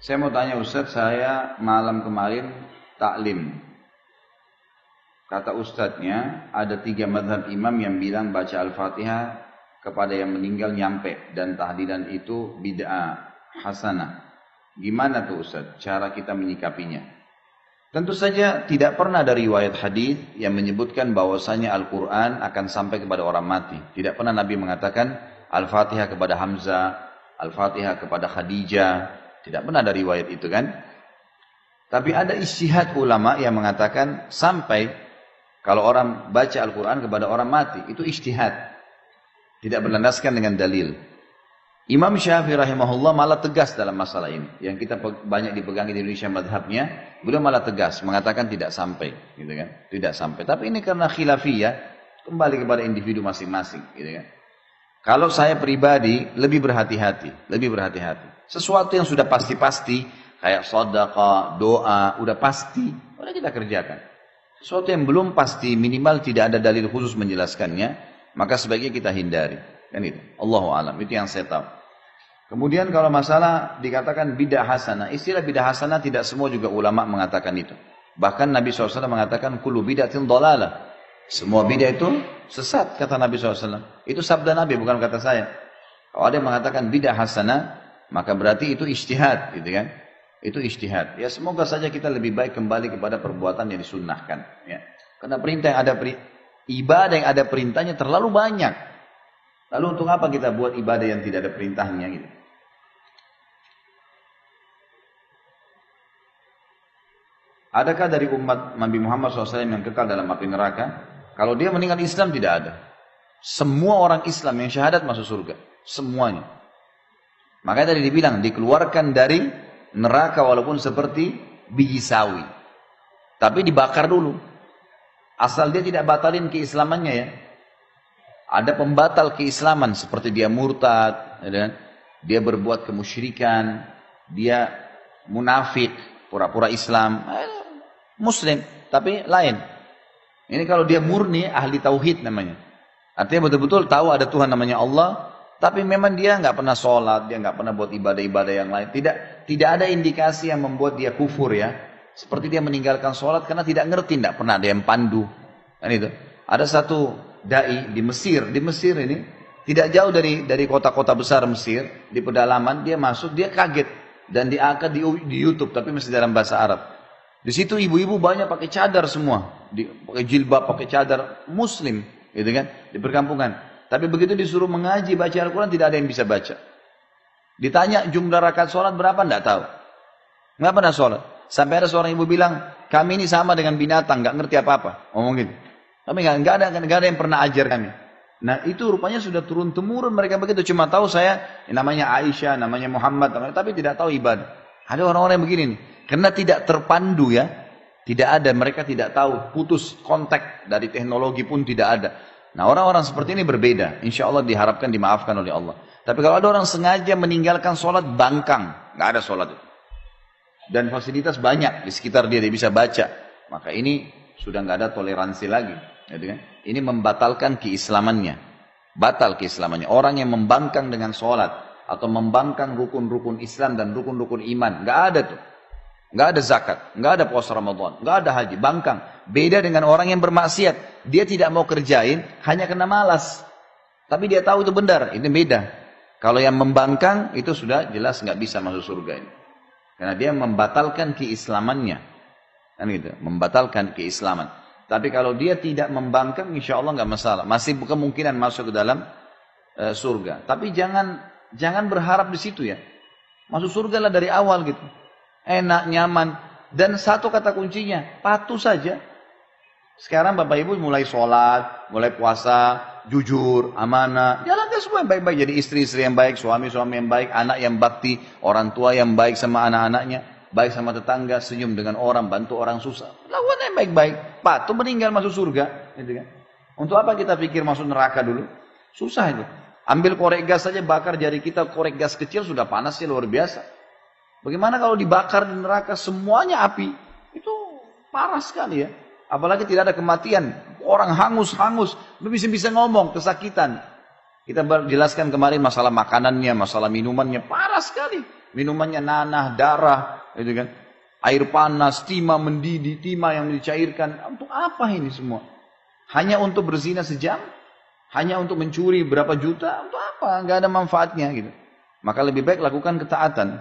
Saya mau tanya Ustadz, saya malam kemarin taklim. Kata Ustadznya, ada 3 mazhab imam yang bilang baca Al-Fatihah kepada yang meninggal nyampe. Dan tahlilan itu bid'ah hasanah. Gimana tuh Ustadz cara kita menyikapinya? Tentu saja tidak pernah ada riwayat hadis yang menyebutkan bahwasanya Al-Quran akan sampai kepada orang mati. Tidak pernah Nabi mengatakan Al-Fatihah kepada Hamzah, Al-Fatihah kepada Khadijah. Tidak pernah ada riwayat itu kan. Tapi ada ijtihad ulama yang mengatakan sampai kalau orang baca Al-Quran kepada orang mati. Itu ijtihad. Tidak berlandaskan dengan dalil. Imam Syafi'i rahimahullah malah tegas dalam masalah ini. Yang kita banyak dipegangi di Indonesia madhabnya. Beliau malah tegas. Mengatakan tidak sampai. Gitu kan? Tidak sampai. Tapi ini karena khilafiyah. Kembali kepada individu masing-masing. Gitu kan? Kalau saya pribadi lebih berhati-hati. Lebih berhati-hati. Sesuatu yang sudah pasti-pasti. Kayak sedekah, doa. Udah pasti. Udah kita kerjakan. Sesuatu yang belum pasti. Minimal tidak ada dalil khusus menjelaskannya. Maka sebaiknya kita hindari. Kan itu. Allahu a'lam. Itu yang saya tahu. Kemudian kalau masalah dikatakan bid'ah hasanah. Istilah bid'ah hasanah tidak semua juga ulama mengatakan itu. Bahkan Nabi SAW mengatakan kullu bid'atin dhalalah. Semua bid'ah itu sesat kata Nabi SAW. Itu sabda Nabi bukan kata saya. Kalau ada yang mengatakan bid'ah hasanah. Maka berarti itu ijtihad gitu kan. Itu ijtihad. Ya semoga saja kita lebih baik kembali kepada perbuatan yang disunnahkan. Ya. Karena perintah yang ada ibadah yang ada perintahnya terlalu banyak. Lalu untuk apa kita buat ibadah yang tidak ada perintahnya gitu. Adakah dari umat Nabi Muhammad SAW yang kekal dalam api neraka? Kalau dia meninggal Islam tidak ada. Semua orang Islam yang syahadat masuk surga. Semuanya. Makanya tadi dibilang dikeluarkan dari neraka walaupun seperti biji sawi. Tapi dibakar dulu. Asal dia tidak batalin keislamannya ya. Ada pembatal keislaman seperti dia murtad, dia berbuat kemusyrikan, dia munafik, pura-pura Islam, Muslim, tapi lain. Ini kalau dia murni ahli tauhid namanya. Artinya betul-betul tahu ada Tuhan namanya Allah, tapi memang dia nggak pernah sholat, dia nggak pernah buat ibadah-ibadah yang lain. Tidak ada indikasi yang membuat dia kufur ya. Seperti dia meninggalkan sholat karena tidak ngerti, tidak pernah ada yang pandu. Kan itu. Ada satu dai di Mesir ini tidak jauh dari kota-kota besar Mesir, di pedalaman dia masuk, dia kaget dan diangkat di YouTube tapi masih dalam bahasa Arab. Di situ ibu-ibu banyak pakai cadar semua, pakai jilbab, pakai cadar Muslim, gitu kan, di perkampungan. Tapi begitu disuruh mengaji baca Al-Quran tidak ada yang bisa baca. Ditanya jumlah rakaat sholat berapa, tidak tahu, nggak pernah sholat. Sampai ada seorang ibu bilang, kami ini sama dengan binatang, nggak ngerti apa-apa, ngomong gitu. Tapi nggak ada yang pernah ajar kami. Nah itu rupanya sudah turun temurun mereka begitu. Cuma tahu saya namanya Aisyah, namanya Muhammad, tapi tidak tahu ibadah. Ada orang-orang yang begini nih. Karena tidak terpandu ya. Tidak ada, mereka tidak tahu. Putus kontak dari teknologi pun tidak ada. Nah orang-orang seperti ini berbeda. Insya Allah diharapkan dimaafkan oleh Allah. Tapi kalau ada orang sengaja meninggalkan sholat bangkang. Nggak ada sholat itu. Dan fasilitas banyak di sekitar dia bisa baca. Maka ini sudah nggak ada toleransi lagi. Ini membatalkan keislamannya. Batal keislamannya. Orang yang membangkang dengan sholat. Atau membangkang rukun-rukun Islam dan rukun-rukun iman. Nggak ada tuh. Nggak ada zakat. Nggak ada puasa Ramadan. Nggak ada haji. Bangkang. Beda dengan orang yang bermaksiat. Dia tidak mau kerjain. Hanya karena malas. Tapi dia tahu itu benar. Ini beda. Kalau yang membangkang. Itu sudah jelas nggak bisa masuk surga ini. Karena dia membatalkan keislamannya. Kan gitu. Membatalkan keislaman. Tapi kalau dia tidak membangkang, insya Allah nggak masalah. Masih kemungkinan masuk ke dalam surga. Tapi jangan berharap di situ ya. Masuk surga lah dari awal gitu. Enak, nyaman. Dan satu kata kuncinya, patuh saja. Sekarang Bapak Ibu mulai sholat, mulai puasa, jujur, amanah. Jalankan semua yang baik-baik. Jadi istri-istri yang baik, suami-suami yang baik, anak yang bakti, orang tua yang baik sama anak-anaknya. Baik sama tetangga, senyum dengan orang, bantu orang susah. Lakukan yang baik-baik. Patuh meninggal masuk surga. Gitu kan? Untuk apa kita pikir masuk neraka dulu? Susah itu. Ambil korek gas saja, bakar jari kita, korek gas kecil sudah panasnya luar biasa. Bagaimana kalau dibakar di neraka semuanya api? Itu parah sekali ya. Apalagi tidak ada kematian. Orang hangus-hangus. Bisa ngomong, kesakitan. Kita jelaskan kemarin masalah makanannya, masalah minumannya. Parah sekali. minumannya nanah, darah, gitu kan. Air panas, timah mendidih, timah yang dicairkan. Untuk apa ini semua? Hanya untuk berzina sejam? Hanya untuk mencuri berapa juta? Untuk apa? Nggak ada manfaatnya gitu. Maka lebih baik lakukan ketaatan.